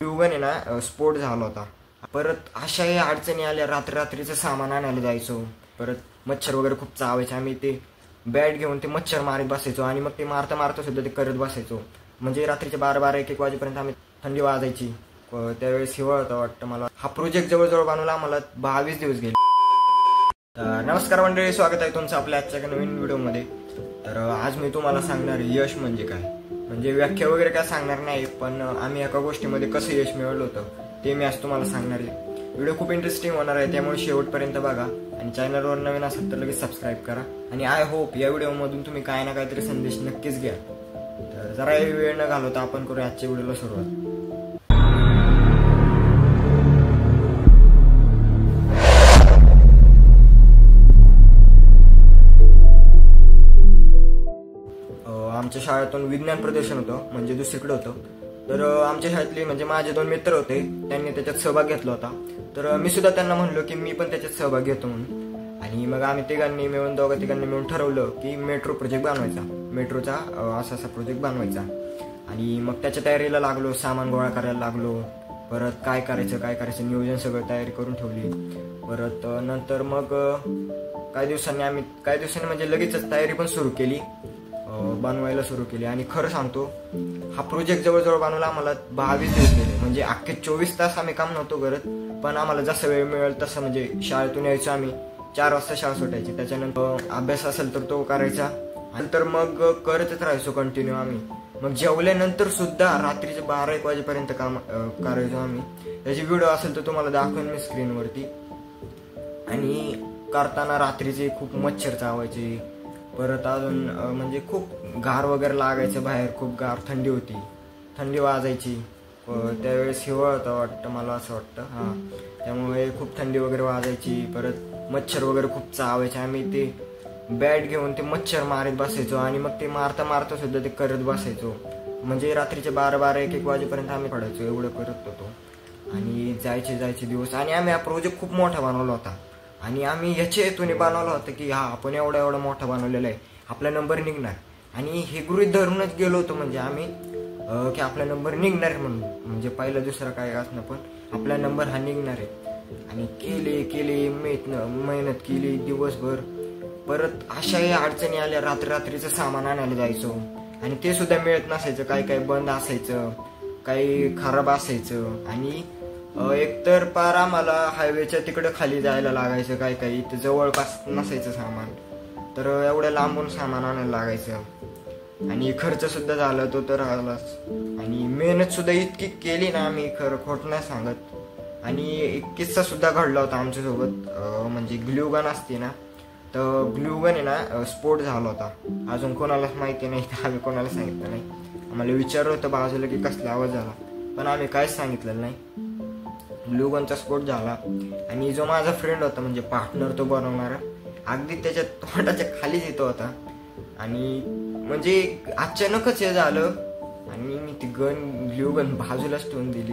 युगन आहे ना स्फोट झाला होता. परत अशाही अडचणी आल्या, रात्रीचं सामान आणायला जायचो, परत मच्छर वगैरे खूप चावायचे. आम्ही ते बॅट घेऊन ते मच्छर मारत बसायचो आणि मग ते मारता सुद्धा ते करत बसायचो. म्हणजे रात्रीचे 12-12 1-1 वाजेपर्यंत आम्ही थंडी वाजायची. त्यावेळेस हिवाळा होता वाटतं मला. हा प्रोजेक्ट जवळजवळ बनवला आम्हाला 22 दिवस गेले. तर नमस्कार मंडळी, स्वागत आहे तुमचं आपल्या आजच्या नवीन व्हिडिओमध्ये. तर आज मी तुम्हाला सांगणार यश म्हणजे काय, म्हणजे व्याख्या वगैरे काय सांगणार नाही, पण आम्ही एका गोष्टीमध्ये कसं यश मिळवलं होतं ते मी आज तुम्हाला सांगणार आहे. व्हिडिओ खूप इंटरेस्टिंग होणार आहे, त्यामुळे शेवटपर्यंत बघा आणि चॅनलवर नवीन असाल तर लगेच सबस्क्राईब करा. आणि आय होप या व्हिडिओमधून तुम्ही काय ना काहीतरी संदेश नक्कीच घ्या. तर जरा वेळ न घालवता आपण करूया आजच्या व्हिडिओला सुरुवात. आमच्या शाळेतून विज्ञान प्रदर्शन होतं, म्हणजे दुसरीकडे होतं. तर आमच्या शाळेतले म्हणजे माझे 2 मित्र होते, त्यांनी त्याच्यात सहभाग घेतला होता. तर मी सुद्धा त्यांना म्हणलो की मी पण त्याच्यात सहभाग घेतो म्हणून. आणि मग आम्ही दोघा तिघांनी मिळून ठरवलं की मेट्रो प्रोजेक्ट बनवायचा, मेट्रोचा असा प्रोजेक्ट बनवायचा. आणि मग त्याच्या तयारीला लागलो, सामान गोळा करायला लागलो. परत काय करायचं नियोजन सगळं तयारी करून ठेवली. परत नंतर मग काही दिवसांनी म्हणजे लगेचच तयारी पण सुरू केली, बनवायला सुरू केली. आणि खरं सांगतो, हा प्रोजेक्ट जवळजवळ बनवला आम्हाला 22 दिवस गेले. म्हणजे अख्खे 24 तास आम्ही काम नव्हतो करत, पण आम्हाला जसं वेळ मिळेल तसं, म्हणजे शाळेतून यायचो आम्ही 4 वाजता शाळा सुटायची, त्याच्यानंतर अभ्यास असेल तर तो करायचा, नंतर मग करतच राहायचो कंटिन्यू आम्ही. मग जेवल्यानंतर सुद्धा रात्रीचे 12-1 वाजेपर्यंत काम करायचो आम्ही. त्याची व्हिडिओ असेल तर तुम्हाला दाखवेन मी स्क्रीनवरती. आणि करताना रात्रीचे खूप मच्छर चावायचे. परत अजून म्हणजे खूप गार वगैरे लागायचं, बाहेर खूप गार थंडी होती, थंडी वाजायची. त्यावेळेस हिवाळा होता वाटतं मला, असं वाटतं त्यामुळे खूप थंडी वगैरे वाजायची. परत मच्छर वगैरे खूप चावायचे. आम्ही ते बॅट घेऊन ते मच्छर मारत बसायचो आणि मग ते मारता सुद्धा ते करत बसायचो. म्हणजे रात्रीचे 12-12 1-1 वाजेपर्यंत आम्ही पडायचो, एवढं करत होतो. आणि जायचे दिवस. आणि आम्ही हा प्रोजेक्ट खूप मोठा बनवला होता आणि आम्ही ह्याच्या हेतूने बनवला होता की आपण एवढा मोठा बनवलेला आहे, आपला नंबर निघणार. आणि हे गृहीत धरूनच गेलो होतो, म्हणजे आम्ही की आपला नंबर निघणार म्हणून, म्हणजे पहिला दुसरा काय असणं, पण आपला नंबर हा निघणार आहे. आणि केले मेहनत केली दिवसभर. परत अशाही अडचणी आल्या, रात्रीचं सामान आणायला जायचो आणि ते सुद्धा मिळत नसायचं, काही बंद असायचं, काही खराब असायचं. आणि एकतर पार आम्हाला हायवेच्या तिकडे खाली जायला लागायचं, काही इथं जवळपास नसायचं सामान, तर एवढ्या लांबून सामान आणायला लागायचं. आणि खर्च सुद्धा झाला तो तर आलाच. आणि मेहनत सुद्धा इतकी केली ना आम्ही, खरं खोट नाही सांगत. आणि एक किस्सा सुद्धा घडला होता आमच्यासोबत, म्हणजे ग्लूगन असते ना, तर ग्लूगन आहे ना स्फोट झाला होता. अजून कोणालाच माहिती नाही, आम्ही कोणाला सांगितलं नाही. आम्हाला विचारलं होतं बाजूला की कसला आवाज झाला, पण आम्ही काहीच सांगितलं नाही. ग्लूगनचा स्फोट झाला आणि जो माझा फ्रेंड होता, म्हणजे पार्टनर तो बनवणारा, अगदी त्याच्या तोंडाच्या खालीच येतो होता. आणि म्हणजे अचानकच हे झालं आणि मी ती ग्लूगन बाजूलाच ठेवून दिली.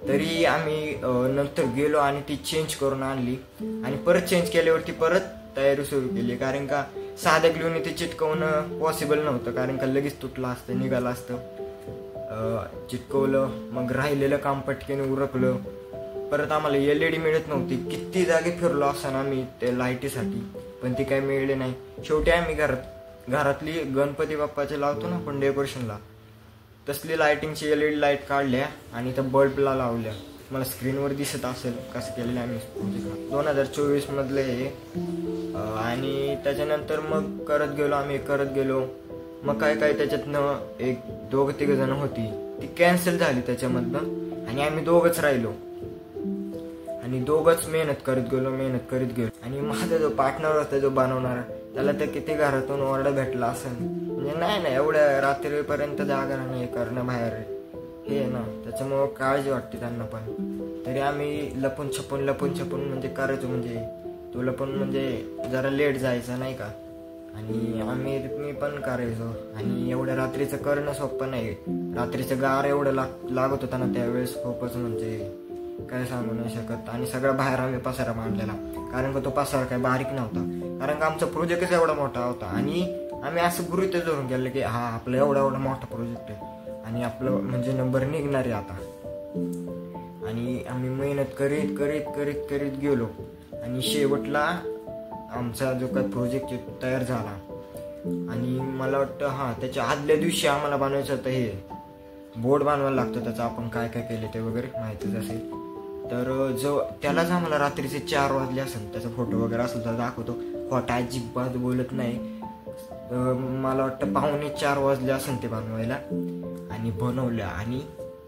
तरी आम्ही नंतर गेलो आणि ती चेंज करून आणली आणि परत चेंज केल्यावरती परत तयारी सुरू केली. कारण का साध्या ग्लूने ते चिटकवणं पॉसिबल नव्हतं, कारण का लगेच तुटलं असतं, निघालं असतं. चिटकवलं, मग राहिलेलं काम पटकेने उरकलं. परत आम्हाला LED मिळत नव्हती, किती जागे फिरलो असताना आम्ही ते लाईटीसाठी, पण ती काही मिळली नाही. शेवटी आम्ही घरातली गणपती बाप्पाचे लावतो ना आपण डेकोरेशनला, तसली लाईटिंगची LED लाईट काढल्या आणि त्या बल्बला लावल्या. मला स्क्रीनवर दिसत असेल कसं केलेलं आम्ही 2024 मधले हे. आणि त्याच्यानंतर मग करत गेलो. मग काय त्याच्यातनं 1-2 जण होती, ती कॅन्सल झाली त्याच्यामधनं आणि आम्ही दोघंच राहिलो. आणि दोघंच मेहनत करत गेलो. आणि माझा जो पार्टनर होता, जो बनवणारा, त्याला तर किती घरातून ओरडा भेटला असेल, म्हणजे नाही एवढ्या रात्रीपर्यंत जागा नाही करणं बाहेर हे ना, त्याच्यामुळं काळजी वाटते त्यांना पण. तरी आम्ही लपून छपून म्हणजे करायचो, म्हणजे तो लपून म्हणजे जरा लेट जायचा नाही का. आणि मी पण करायचो. आणि एवढ्या रात्रीचं करणं सोपं नाही, रात्रीचं गार एवढं लागत होता ना त्यावेळेस, खूपच म्हणजे काय सांगू नाही शकत. आणि सगळं बाहेर आम्ही पसारा मांडलेला, कारण का तो पसारा काय बारीक नव्हता, कारण का आमचा प्रोजेक्टच एवढा मोठा होता. आणि आम्ही असं गृहीतच धरून गेलं की आपला एवढा मोठा प्रोजेक्ट आहे आणि आपलं म्हणजे नंबर निघणार आहे आता. आणि आम्ही मेहनत करीत करीत करीत करीत गेलो आणि शेवटला आमचा जो काही प्रोजेक्ट तयार झाला. आणि मला वाटतं त्याच्या आदल्या दिवशी आम्हाला बनवायचं होतं, हे बोर्ड बनवायला लागतं त्याचं, आपण काय काय केले ते वगैरे माहितीच असेल. तर त्यालाच आम्हाला रात्रीचे 4 वाजले असेल. त्याचा फोटो वगैरे असेल तर दाखवतो. खोटा अजिबात बोलत नाही. मला वाटतं 3:45 वाजले असेल ते बनवायला. आणि बनवलं. आणि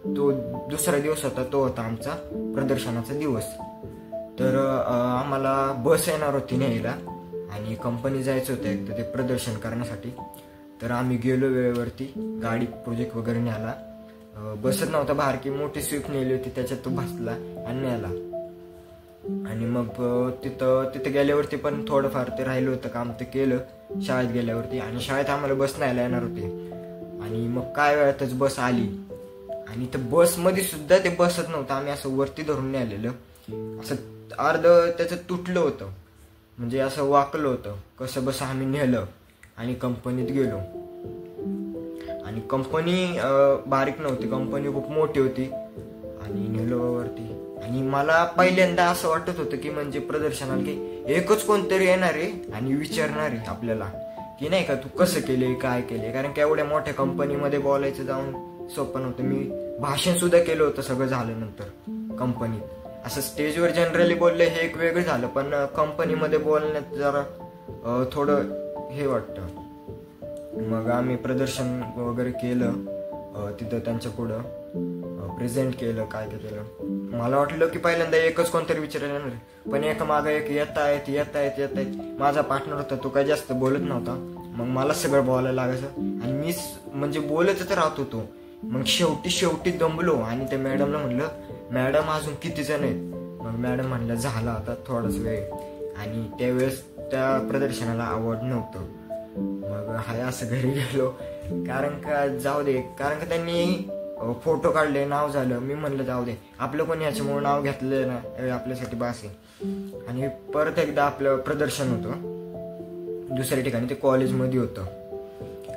तो दुसरा दिवस होता, तो होता आमचा प्रदर्शनाचा दिवस. तर आम्हाला बस येणार होती न्यायला आणि कंपनी जायचं होतं एक तर ते प्रदर्शन करण्यासाठी. तर आम्ही गेलो वेळेवरती. गाडी प्रोजेक्ट वगैरे न्यायला. बसत नव्हता, बाहेर की मोठी स्विफ्ट नेली होती, त्याच्यात तो बसला आणि न्यायला. आणि मग तिथं गेल्यावरती पण थोडंफार ते राहिलं होतं काम, ते केलं शाळेत गेल्यावरती. आणि शाळेत आम्हाला बस न्यायला येणार होती. आणि मग काय वेळातच बस आली. आणि त्या बसमध्ये सुद्धा ते बसत नव्हतं. आम्ही असं वरती धरून न्यालेलं, असं अर्ध त्याचं तुटलं होतं, म्हणजे असं वाकलं होतं. कसं बस आम्ही नेलं आणि कंपनीत गेलो. आणि कंपनी बारीक नव्हती, कंपनी खूप मोठी होती. आणि नेलो वरती. आणि मला पहिल्यांदा असं वाटत होतं की म्हणजे प्रदर्शनाला की एकच कोणतरी येणार आहे आणि विचारणार आहे आपल्याला की नाही का, तू कसं केले, काय केले. कारण की एवढ्या मोठ्या कंपनीमध्ये बोलायचं जाऊन सोपं नव्हतं. मी भाषण सुद्धा केलं होतं सगळं झाल्यानंतर कंपनीत. असं स्टेजवर जनरली बोललं हे एक वेगळं झालं, पण कंपनीमध्ये बोलण्यात जरा थोडं हे वाटतं. मग आम्ही प्रदर्शन वगैरे केलं तिथं त्यांच्या पुढं प्रेझेंट केलं, काय ते केलं. मला वाटलं की पहिल्यांदा एकच कोणतरी विचारायला येणार, पण एका मागं एक येत आहेत. माझा पार्टनर होता, तो काय जास्त बोलत नव्हता. मग मला सगळं बोलायला लागायचं आणि मीच म्हणजे बोलतच राहत होतो. मग शेवटी दमलो आणि त्या मॅडमला म्हणलं, मॅडम अजून किती जण आहेत. मग मॅडम म्हणलं झालं आता थोडाच वेळ. आणि त्यावेळेस त्या प्रदर्शनाला आवड नव्हतं. मग असं घरी गेलो, कारण का जाऊ दे, कारण का त्यांनी फोटो काढले, नाव झालं. मी म्हणलं जाऊ दे, आपलं कोणी ह्याच्यामुळे नाव घेतलं ना, आपल्यासाठी बास आहे. आणि परत एकदा आपलं प्रदर्शन होतं दुसऱ्या ठिकाणी, ते कॉलेजमध्ये होतं.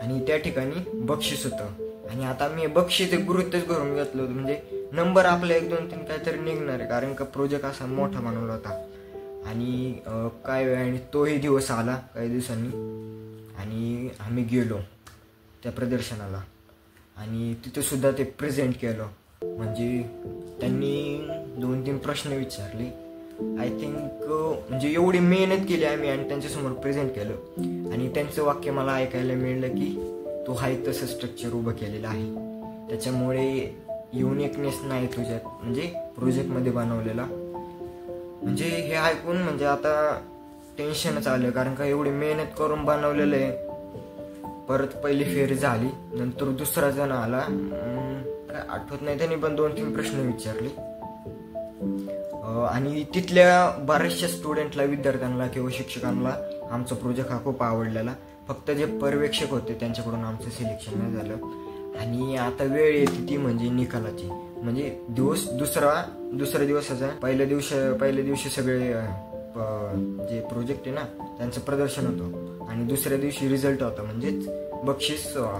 आणि त्या ठिकाणी बक्षीस होतं. आणि आता मी बक्षीस गृहीतच करून घेतलं होतं, म्हणजे नंबर आपला 1, 2, 3 काहीतरी निघणार आहे, कारण का प्रोजेक्ट असा मोठा बनवला होता. आणि काय वेळ, आणि तोही दिवस आला काही दिवसांनी. आणि आम्ही गेलो त्या प्रदर्शनाला आणि तिथं सुद्धा ते प्रेझेंट केलं. म्हणजे त्यांनी 2-3 प्रश्न विचारले, आय थिंक. म्हणजे एवढी मेहनत केली आम्ही आणि त्यांच्यासमोर प्रेझेंट केलं. आणि त्यांचं वाक्य मला ऐकायला मिळलं की तू हाय तसं स्ट्रक्चर उभं केलेलं आहे, त्याच्यामुळे युनिकनेस नाही तुझ्यात, म्हणजे प्रोजेक्टमध्ये बनवलेला. म्हणजे हे ऐकून म्हणजे आता टेन्शनच आलं, कारण का एवढी मेहनत करून बनवलेलं आहे. परत पहिली फेरी झाली, नंतर दुसरा जण आला, काय आठवत नाही, त्यांनी पण 2-3 प्रश्न विचारले. आणि तिथल्या बऱ्याचशा स्टुडंटला, विद्यार्थ्यांना किंवा शिक्षकांना आमचा प्रोजेक्ट हा खूप आवडलेला. फक्त जे पर्यवेक्षक होते त्यांच्याकडून आमचं सिलेक्शन नाही झालं. आणि आता वेळ येते ती म्हणजे निकालाची. म्हणजे दुसरा दिवसाचा पहिल्या दिवशी सगळे जे प्रोजेक्ट आहे ना त्यांचं प्रदर्शन होतं. आणि दुसऱ्या दिवशी रिझल्ट होता, म्हणजेच बक्षीस सोहळा.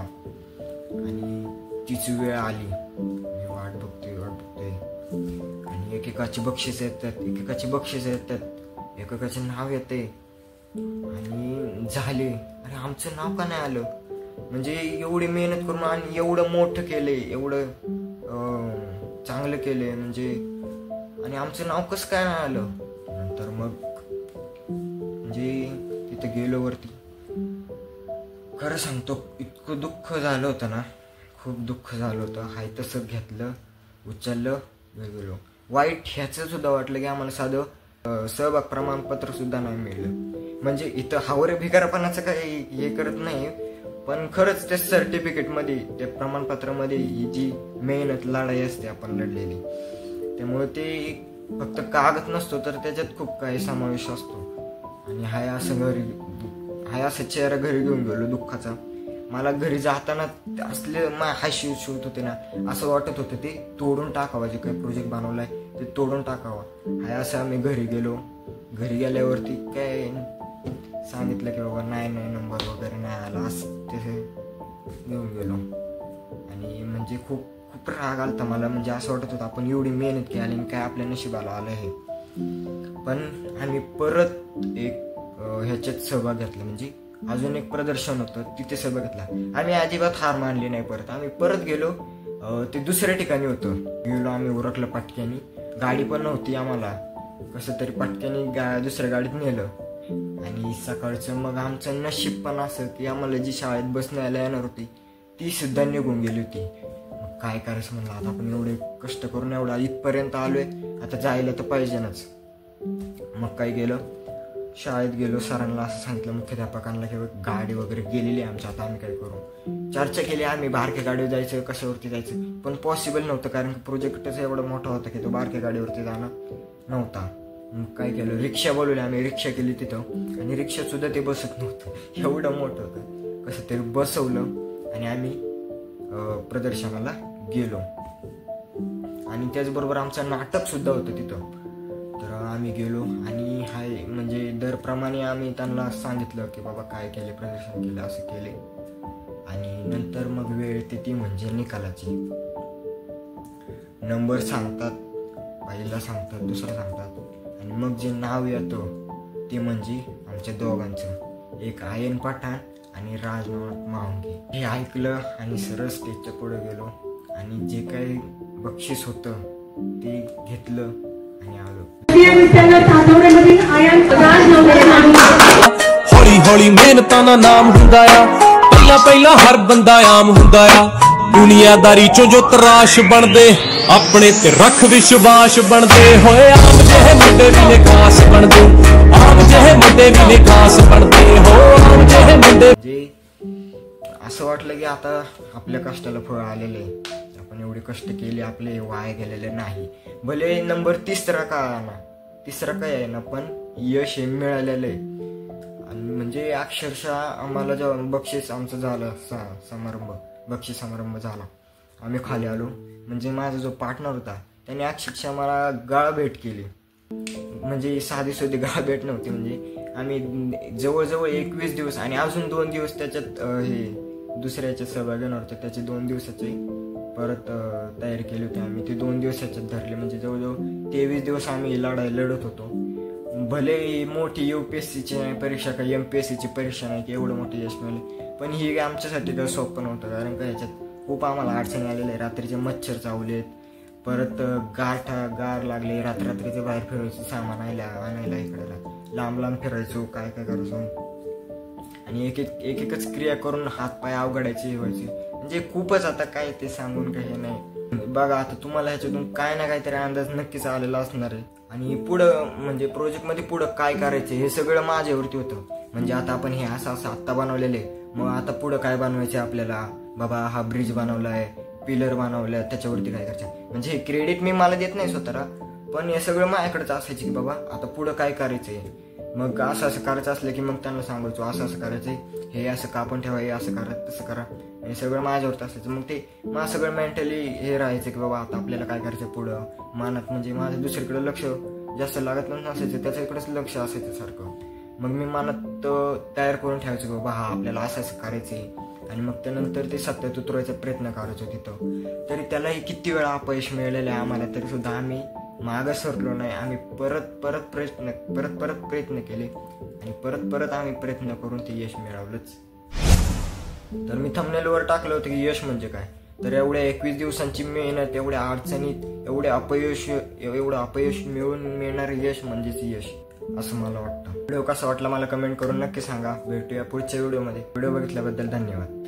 आणि तिची वेळ आली, मी वाट बघतोय. आणि एकेकाची बक्षीस येतात, एकेकाचे नाव येते. आणि झाले, अरे आमचं नाव का नाही आलं. म्हणजे एवढी मेहनत करून आणि एवढं मोठं केलंय, एवढं चांगलं केलंय म्हणजे, आणि आमचं नाव कसं काय नाही आलं. नंतर मग म्हणजे तिथे गेलो वरती, खरं सांगतो इतकं दुःख झालं होतं ना, खूप दुःख झालं होतं. हाय तसं घेतलं, उचललं, गेलो. वाईट ह्याचं सुद्धा वाटलं की आम्हाला साधं सहभाग प्रमाणपत्र सुद्धा नाही मिळलं. म्हणजे इथं हावरे भिकारापणाचं काही हे करत नाही, पण खरंच ते सर्टिफिकेटमध्ये, त्या प्रमाणपत्रामध्ये ही जी मेहनत लढाई असते आपण लढलेली, त्यामुळे ते फक्त कागद नसतो तर त्याच्यात खूप काही समावेश असतो. आणि हाय असं चेहरा घरी घेऊन गेलो दुःखाचा. मला घरी जाताना असले हाशी होत होते ना, असं वाटत होतं ते तोडून टाकावं, जे काही प्रोजेक्ट बनवलाय ते तोडून टाकावं. हाय असं आम्ही घरी गेलो. घरी गेल्यावरती काय सांगितलं की बाबा नाही नंबर वगैरे नाही आला, असं ते घेऊन गेलो. आणि म्हणजे खूप खूप राग आलता मला, म्हणजे असं वाटत होतं आपण एवढी मेहनत केली आणि काय आपल्या नशिबाला आलं हे. पण आम्ही परत एक ह्याच्यात सहभाग घेतला, म्हणजे अजून एक प्रदर्शन होतं तिथे सहभाग घेतला. आम्ही अजिबात हार मानली नाही. परत आम्ही परत गेलो, ते दुसऱ्या ठिकाणी होतं. गेलो आम्ही, उरकलं पटक्यानी, गाडी पण नव्हती आम्हाला, कसं तरी पटक्यानी दुसऱ्या गाडीत नेलं. आणि सकाळचं मग आमचं नशीब पण असं की आम्हाला जी शाळेत बस न्यायला येणार होती ती सुद्धा निघून गेली होती. मग काय करायचं म्हणलं, आता आपण एवढे कष्ट करून एवढा इथपर्यंत आलोय, आता जायला तर पाहिजेनच. मग काय गेलं, शाळेत गेलो, सरांना असं सांगितलं, मुख्याध्यापकांना की गाडी वगैरे गेलेली आमच्या, आता आम्ही काय करू. चर्चा केली आम्ही, बारक्या गाडीवर जायचं कशावरती जायचं, पण पॉसिबल नव्हतं कारण प्रोजेक्टच एवढा मोठा होता की तो बारक्या गाडीवरती जाणं नव्हता. मग काय केलं, रिक्षा बोलवली आम्ही, रिक्षा केली तिथं, आणि रिक्षात सुद्धा ते बसत नव्हतं, एवढं मोठं होतं. कसं तरी बसवलं आणि आम्ही प्रदर्शनाला गेलो. आणि त्याचबरोबर आमचं नाटक सुद्धा होतं तिथं. तर आम्ही गेलो आणि हाय म्हणजे दरप्रमाणे आम्ही त्यांना सांगितलं की बाबा काय केले, प्रदर्शन केलं, असं केले. आणि नंतर मग वेळ येते ती म्हणजे निकालाची. नंबर सांगतात, पहिला सांगतात, दुसरा सांगतात, आणि मग जे नाव येतं ते म्हणजे आमच्या दोघांचं, एक आयन पठाण आणि राजनाथ मांगे. हे ऐकलं आणि सरळ स्टेजच्या पुढे गेलो आणि जे काही बक्षीस होतं ते घेतलं आणि आलो. हौली हौली मेहनतां दा नाम हुंदा आ, पहला पहला हर बंदा आम हुंदा आ। दुनियादारी चों जो तराश बनदे, अपने ते रख विश्वास बनदे होए। आम जेहे मुंडे भी ने खास बनदे, आम जेहे मुंडे भी ने खास बनदे हो, आम जेहे मुंडे। असं वाटलं की आता आपल्या कष्टाला फळ आलेले, आपण एवढे कष्ट केले, आपले वाया गेलेले नाही. भले नंबर तिसरा काय आहे ना, पण यश हे मिळालेलं आहे. आणि म्हणजे अक्षरशः आम्हाला जेव्हा बक्षीस आमचं झालं, बक्षीस समारंभ झाला, आम्ही खाली आलो, म्हणजे माझा जो पार्टनर होता त्याने अक्षरशः मला गाळ भेट केली. म्हणजे साधी सोधी गाळ भेट नव्हती, म्हणजे आम्ही जवळजवळ 21 दिवस आणि अजून 2 दिवस त्याच्यात हे दुसऱ्याच्या सहभागी होणार होते, त्याचे 2 दिवसाचे परत तयारी केली होती आम्ही. ते 2 दिवसाच्यात धरले, म्हणजे जवळजवळ 23 दिवस आम्ही लढत होतो. भले मोठी UPSCची परीक्षा का MPSCची परीक्षा नाही की एवढं मोठं यश मिळालं, पण ही आमच्यासाठी काही सोपं नव्हतं, कारण का ह्याच्यात खूप आम्हाला अडचणी आलेल्या आहे. रात्रीचे मच्छर चावलेत, परत गार लागले, रात्रीचे बाहेर फिरायचं, सामान आणायला इकडे लांब फिरायचो, काय करायचो, आणि एकच क्रिया करून हातपाय अवघडायचे व्हायचे, म्हणजे खूपच. आता काय ते सांगून काही नाही. बघा आता तुम्हाला ह्याच्यातून काय ना काहीतरी अंदाज नक्कीच आलेला असणार आहे. आणि पुढं म्हणजे प्रोजेक्टमध्ये पुढं काय करायचं हे सगळं माझ्यावरती होतं. म्हणजे आता आपण हे असं आत्ता बनवलेलं आहे, मग आता पुढं काय बनवायचं आपल्याला, बाबा हा ब्रिज बनवलाय, पिलर बनवलाय, त्याच्यावरती काय करायचं, म्हणजे हे क्रेडिट मी मला देत नाही स्वतःला, पण हे सगळं माझ्याकडेच असायचं की बाबा आता पुढं काय करायचंय. मग असं करायचं असलं की मग त्यांना सांगायचो असं करायचंय, हे असं कापून ठेवा, हे असं करा, तसं करा, हे सगळं माझ्यावरती असायचं. मग ते मला सगळं मेंटली हे राहायचं की बाबा आता आपल्याला काय करायचं पुढं. मनात म्हणजे माझं दुसरीकडे लक्ष जास्त लागत नसायचं, त्याच्याकडेच लक्ष असायचं सारखं. मग मी मनात तयार करून ठेवायचं की बाबा हा आपल्याला असं करायचंय, आणि मग त्यानंतर ते सत्यात उतरवायचा प्रयत्न करायचो तिथं. तरी त्यालाही किती वेळा अपयश मिळालेलं आहे आम्हाला, तरी सुद्धा आम्ही मागं सरलो नाही. आम्ही परत प्रयत्न केले आणि परत आम्ही प्रयत्न करून ते यश मिळवलंच. तर मी थंबनेलवर टाकलं होतं की यश म्हणजे काय, तर एवढ्या 21 दिवसांची मेहनत, एवढ्या अडचणीत एवढं अपयश मिळून मिळणार यश म्हणजेच यश, असं मला वाटतं. व्हिडिओ कसा वाटला मला कमेंट करून नक्की सांगा. भेटूया पुढच्या व्हिडिओमध्ये. व्हिडिओ बघितल्याबद्दल धन्यवाद.